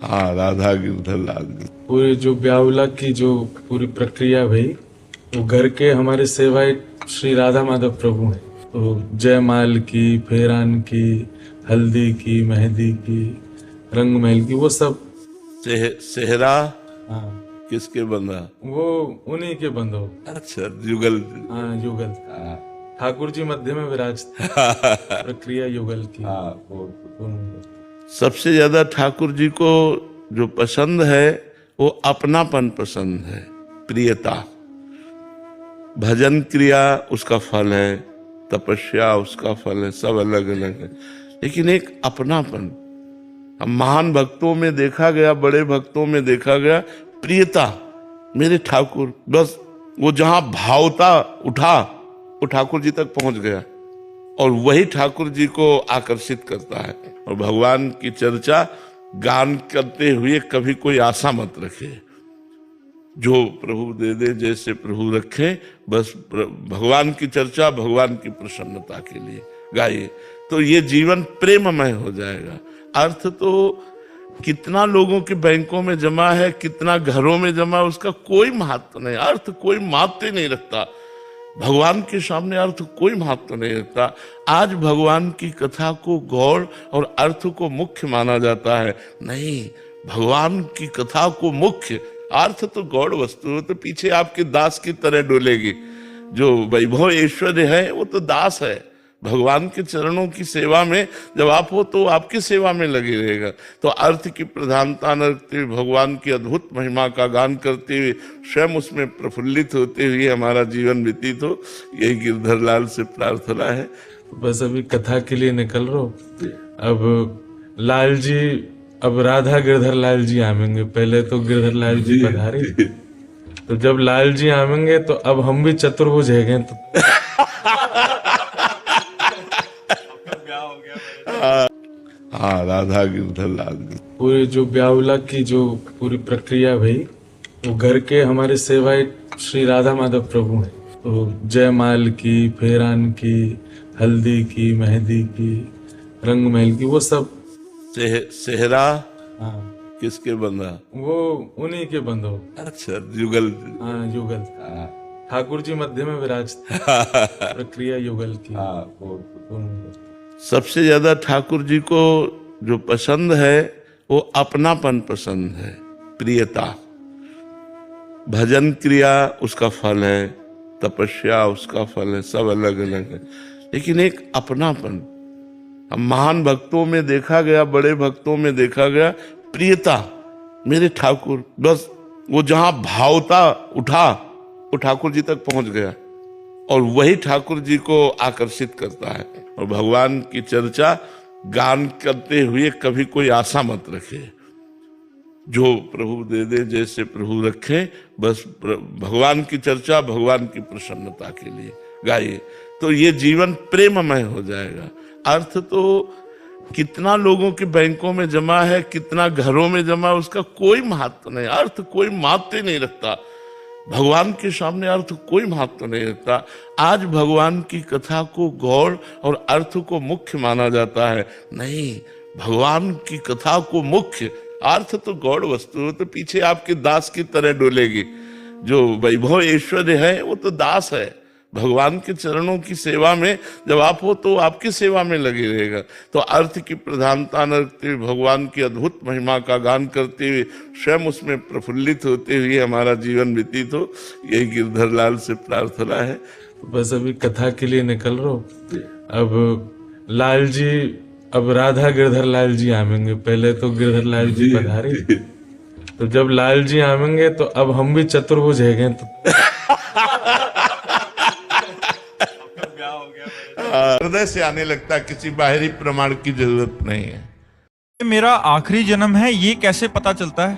हाँ, राधा गिरधर लाल जी। पूरी जो ब्याहुला की जो पूरी प्रक्रिया भाई, वो घर के हमारे सेवायत श्री राधा माधव प्रभु हैं। तो जयमाल की, फेरान की, हल्दी की, मेहंदी की, रंग महल की, वो सब सेहरा हाँ किसके बंधा? वो उन्हीं के बंधो। अच्छा, जुगल। हाँ युगल। हाँ। ठाकुर जी मध्य में विराजते, प्रक्रिया युगल की। सबसे ज्यादा ठाकुर जी को जो पसंद है वो अपनापन पसंद है, प्रियता। भजन क्रिया उसका फल है, तपस्या उसका फल है, सब अलग अलग है, लेकिन एक अपनापन हम महान भक्तों में देखा गया, बड़े भक्तों में देखा गया, प्रियता। मेरे ठाकुर, बस वो जहां भावता उठा वो ठाकुर जी तक पहुंच गया, और वही ठाकुर जी को आकर्षित करता है। और भगवान की चर्चा गान करते हुए कभी कोई आशा मत रखे, जो प्रभु दे दे जैसे प्रभु रखे, बस भगवान की चर्चा भगवान की प्रसन्नता के लिए गाइए, तो ये जीवन प्रेममय हो जाएगा। अर्थ तो कितना लोगों के बैंकों में जमा है, कितना घरों में जमा है, उसका कोई महत्व नहीं, अर्थ कोई महत्व नहीं रखता। भगवान के सामने अर्थ कोई महत्व नहीं रखता। आज भगवान की कथा को गौर और अर्थ को मुख्य माना जाता है। नहीं, भगवान की कथा को मुख्य, अर्थ तो गौड़ वस्तु है, तो पीछे आपके दास की तरह डोलेगी। जो वैभव ऐश्वर्य है वो तो दास है, भगवान के चरणों की सेवा में जब आप हो तो आपकी सेवा में लगे रहेगा। तो अर्थ की प्रधानता न रखते हुए भगवान की अद्भुत महिमा का गान करते हुए स्वयं उसमें प्रफुल्लित होते हुए हमारा जीवन व्यतीत हो, यही गिरधर लाल से प्रार्थना है। बस अभी कथा के लिए निकल रहा हूँ। अब लाल जी, अब राधा गिरधर लाल जी आवेंगे। पहले तो गिरधर लाल जी पधारे, तो जब लाल जी आवेंगे तो अब हम भी चतुर्भुज है गए। तो हाँ, राधा गिरधर लाल जी। पूरी जो ब्याहुला की जो पूरी प्रक्रिया भाई, वो घर के हमारे सेवायत श्री राधा माधव प्रभु हैं। तो जयमाल की, फेरान की, हल्दी की, मेहंदी की, रंग महल की, वो सब सेहरा हाँ किसके बंधा? वो उन्हीं के बंधो। अच्छा, जुगल। हाँ युगल। ठाकुर जी मध्य में विराजते, प्रक्रिया युगल की। सबसे ज्यादा ठाकुर जी को जो पसंद है वो अपनापन पसंद है, प्रियता। भजन क्रिया उसका फल है, तपस्या उसका फल है, सब अलग अलग है, लेकिन एक अपनापन हम महान भक्तों में देखा गया, बड़े भक्तों में देखा गया, प्रियता। मेरे ठाकुर, बस वो जहां भावता उठा वो ठाकुर जी तक पहुंच गया, और वही ठाकुर जी को आकर्षित करता है। और भगवान की चर्चा गान करते हुए कभी कोई आशा मत रखे, जो प्रभु दे दे जैसे प्रभु रखे, बस भगवान की चर्चा भगवान की प्रसन्नता के लिए गाइए, तो ये जीवन प्रेममय हो जाएगा। अर्थ तो कितना लोगों के बैंकों में जमा है, कितना घरों में जमा है, उसका कोई महत्व नहीं, अर्थ कोई महत्व नहीं रखता। भगवान के सामने अर्थ कोई महत्व नहीं रखता। आज भगवान की कथा को गौर और अर्थ को मुख्य माना जाता है। नहीं, भगवान की कथा को मुख्य, अर्थ तो गौड़ वस्तु है, तो पीछे आपके दास की तरह डोलेगी। जो वैभव ऐश्वर्य है वो तो दास है, भगवान के चरणों की सेवा में जब आप हो तो आपकी सेवा में लगे रहेगा। तो अर्थ की प्रधानता न रखते हुए भगवान की अद्भुत महिमा का गान करते हुए स्वयं उसमें प्रफुल्लित होते हुए हमारा जीवन व्यतीत हो, यही गिरधर लाल से प्रार्थना है। बस अभी कथा के लिए निकल रहा हूँ। अब लाल जी, अब राधा गिरधर लाल जी आवेंगे। पहले तो गिरधर लाल जी पधारे, तो जब लाल जी आवेंगे तो अब हम भी चतुर्भुज है गए। तो हृदय से आने लगता, किसी बाहरी प्रमाण की जरूरत नहीं है। मेरा आखिरी जन्म है, ये कैसे पता चलता है?